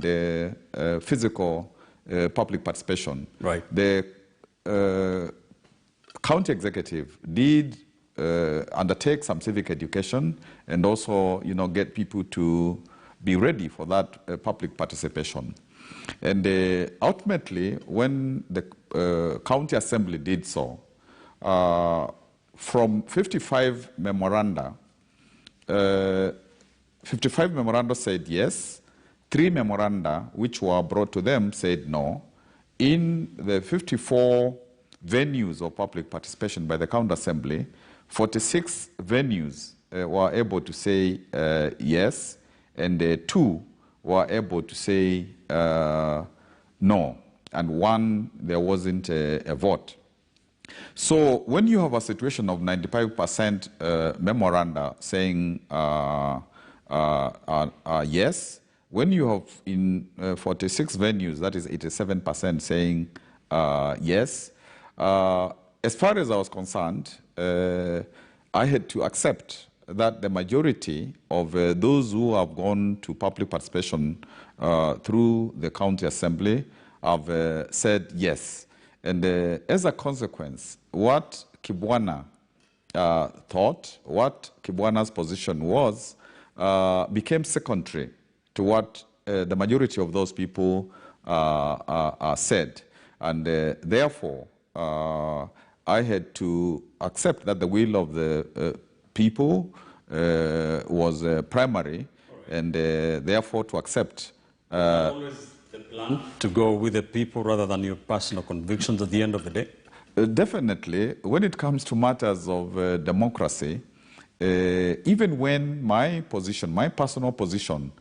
and physical public participation. Right. The county executive did undertake some civic education and also, get people to be ready for that public participation. And ultimately, when the County Assembly did so, from 55 memoranda, 55 memoranda said yes, 3 memoranda which were brought to them said no. In the 54 venues of public participation by the County Assembly, 46 venues were able to say yes, and 2 were able to say no, and 1 there wasn't a vote. So when you have a situation of 95% memoranda saying yes, when you have in 46 venues, that is 87% saying yes, as far as I was concerned, I had to accept that the majority of those who have gone to public participation through the County Assembly have said yes. And as a consequence, what Kibwana thought, what Kibwana's position was, became secondary to what the majority of those people said. And therefore, I had to accept that the will of the people was primary, and therefore to accept. Always the plan to go with the people rather than your personal convictions at the end of the day? Definitely. When it comes to matters of democracy, even when my position, my personal position,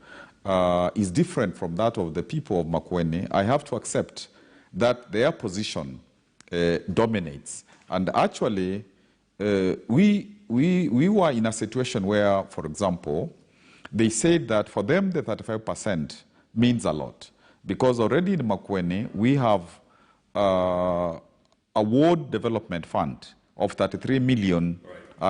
is different from that of the people of Makueni, I have to accept that their position dominates. And actually, we were in a situation where, for example, they said that for them the 35% means a lot. Because already in Makueni, we have a ward development fund of 33 million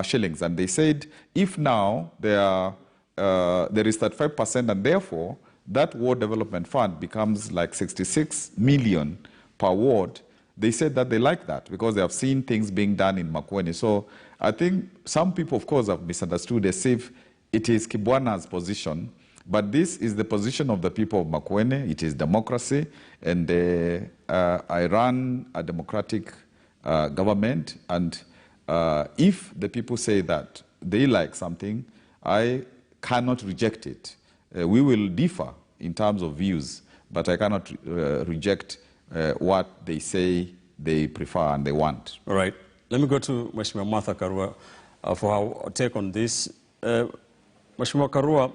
shillings. And they said if now there is 35%, and therefore that ward development fund becomes like 66 million per ward, they said that they like that because they have seen things being done in Makueni. So I think some people, of course, have misunderstood as if it is Kibwana's position, but this is the position of the people of Makueni. It is democracy, and I run a democratic government, and if the people say that they like something, I cannot reject it. We will differ in terms of views, but I cannot reject what they say they prefer and they want. All right. Let me go to Mheshimiwa Martha Karua for her take on this. Mheshimiwa Karua,